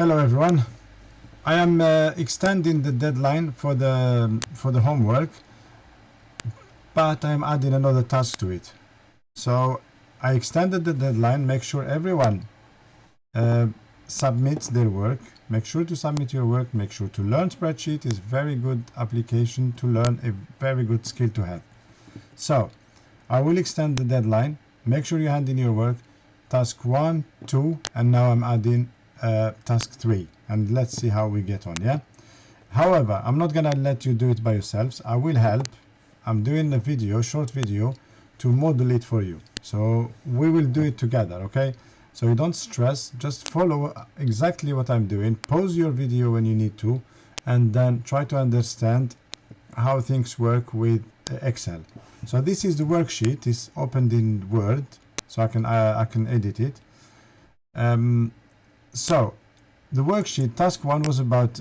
Hello everyone. I am extending the deadline for the homework, but I'm adding another task to it. So I extended the deadline. Make sure everyone submits their work. Make sure to submit your work. Make sure to learn Spreadsheet is very good application to learn, a very good skill to have. So I will extend the deadline. Make sure you hand in your work. Task 1, 2, and now I'm adding task 3, and let's see how we get on. Yeah, however, I'm not gonna let you do it by yourselves. I will help. I'm doing a video, short video, to model it for you, so we will do it together. Okay, so you don't stress, just follow exactly what I'm doing. Pause your video when you need to, and then try to understand how things work with Excel. So this is the worksheet. It's opened in Word, so I can edit it. So the worksheet task 1 was about,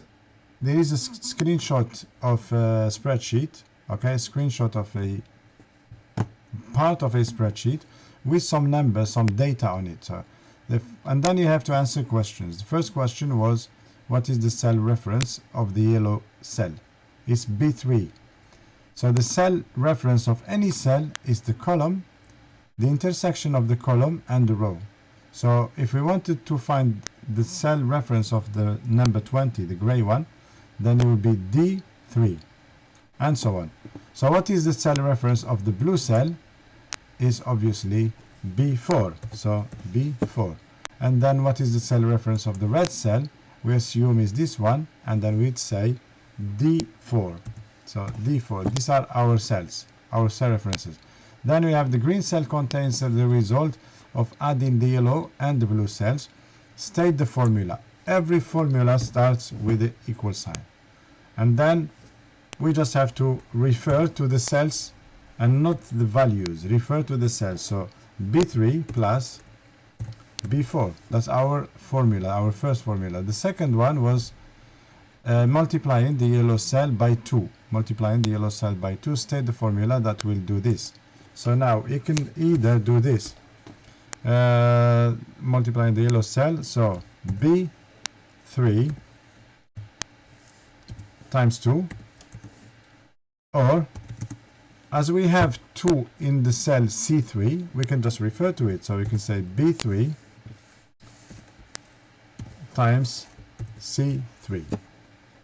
there is a screenshot of a spreadsheet, okay, a screenshot of a part of a spreadsheet with some numbers, some data on it. So and then you have to answer questions. The first question was, what is the cell reference of the yellow cell? It's B3. So the cell reference of any cell is the column, the intersection of the column and the row. So if we wanted to find the cell reference of the number 20, the gray one, then it would be D3, and so on. So what is the cell reference of the blue cell? Is obviously B4, so B4. And then what is the cell reference of the red cell? We assume is this one, and then we'd say D4. So D4, these are our cells, our cell references. Then we have the green cell contains the result of adding the yellow and the blue cells. State the formula. Every formula starts with the equal sign. And then we just have to refer to the cells and not the values. Refer to the cells. So B3 plus B4. That's our formula, our first formula. The second one was multiplying the yellow cell by 2. Multiplying the yellow cell by 2. State the formula that will do this. So now you can either do this. Multiplying the yellow cell, so B3 times 2, or as we have 2 in the cell C3, we can just refer to it. So we can say B3 times C3.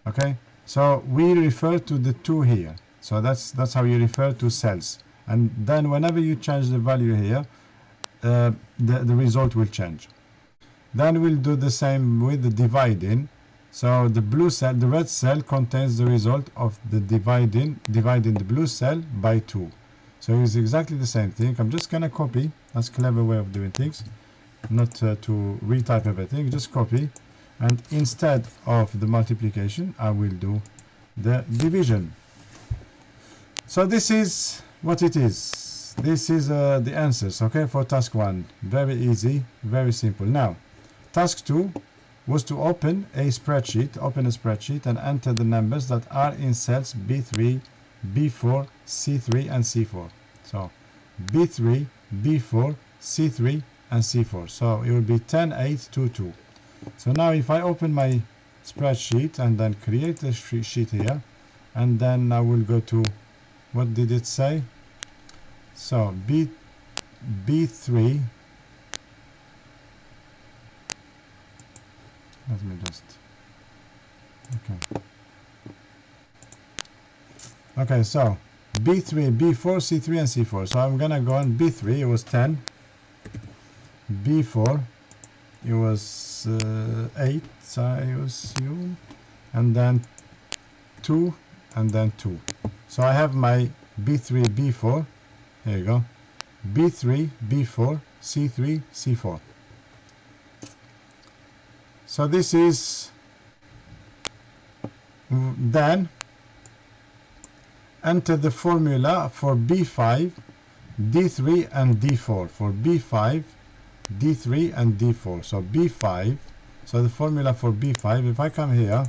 Okay, so we refer to the 2 here. So that's how you refer to cells. And then whenever you change the value here, the result will change. Then we'll do the same with the dividing. So the blue cell, the red cell contains the result of the dividing the blue cell by 2. So it's exactly the same thing. I'm just gonna copy. That's a clever way of doing things, not to retype everything. Just copy, and instead of the multiplication, I will do the division. So this is what it is. This is the answers, okay, for task 1. Very easy, very simple. Now, task 2 was to open a spreadsheet and enter the numbers that are in cells B3, B4, C3, and C4. So, B3, B4, C3, and C4. So, it will be 10, 8, 2, 2. So now if I open my spreadsheet and then create a sheet here, and then I will go to, what did it say? So B3, let me just, okay, so B3, B4, C3, and C4. So I'm gonna go on B3, it was 10, B4, it was 8, I assume, and then 2, and then 2. So I have my B3, B4, here you go, B3, B4, C3, C4. So this is, then enter the formula for B5, D3, and D4. For B5, D3, and D4. So B5, so the formula for B5, if I come here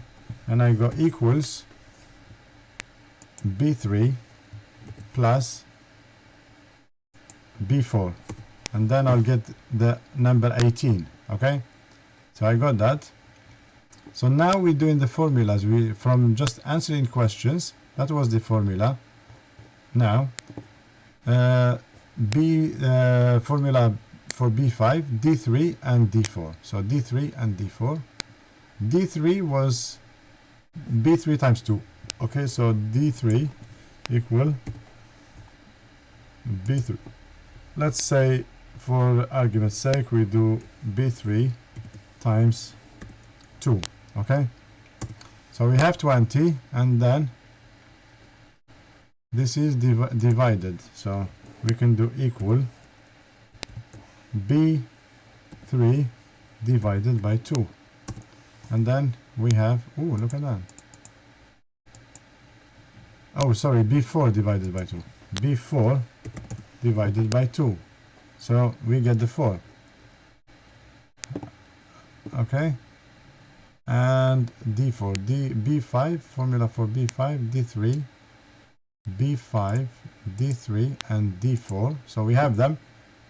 and I go equals B3 plus B4, and then I'll get the number 18. Okay, so I got that. So now we're doing the formulas. We from just answering questions. That was the formula. Now formula for B5, D3 and D4. So D3 and D4. D3 was B3 times 2. Okay, so D3 equal B3. Let's say for argument's sake we do B3 times 2. Okay, so we have 20 and then this is divided, so we can do equal B3 divided by 2, and then we have, oh, look at that. Oh, sorry, B4 divided by 2. B4 divided by 2. So we get the 4. Okay. And D4, B5, formula for B5, D3, B5, D3, and D4. So we have them.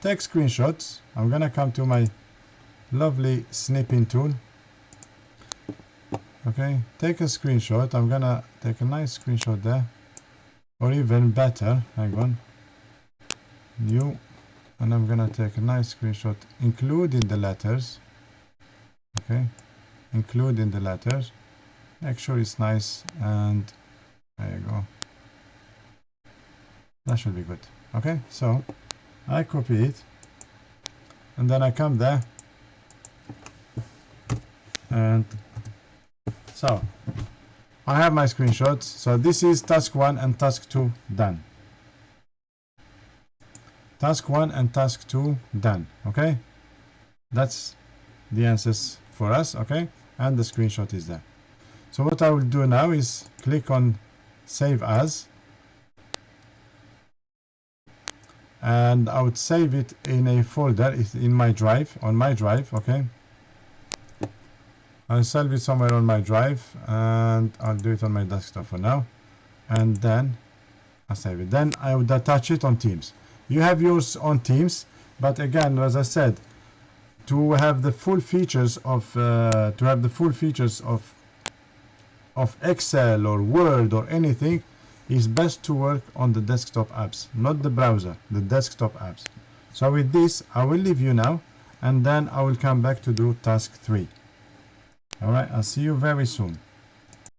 Take screenshots. I'm gonna come to my lovely snipping tool. Okay, take a screenshot. I'm gonna take a nice screenshot there. Or even better, hang on, new, and I'm gonna take a nice screenshot including the letters. Okay, including the letters, make sure it's nice, and there you go, that should be good. Okay, so I copy it and then I come there, and so I have my screenshots. So this is task 1 and task 2 done. Task 1 and task 2 done. Okay, that's the answers for us. Okay, and the screenshot is there. So what I will do now is click on save as, and I would save it in a folder. It's in my drive, on my drive. Okay, I'll save it somewhere on my drive, and I'll do it on my desktop for now, and then I'll save it. Then I would attach it on Teams. You have yours on Teams, but again, as I said, to have the full features of Excel or Word or anything, is best to work on the desktop apps, not the browser, the desktop apps. So with this, I will leave you now, and then I will come back to do task 3. All right, I'll see you very soon.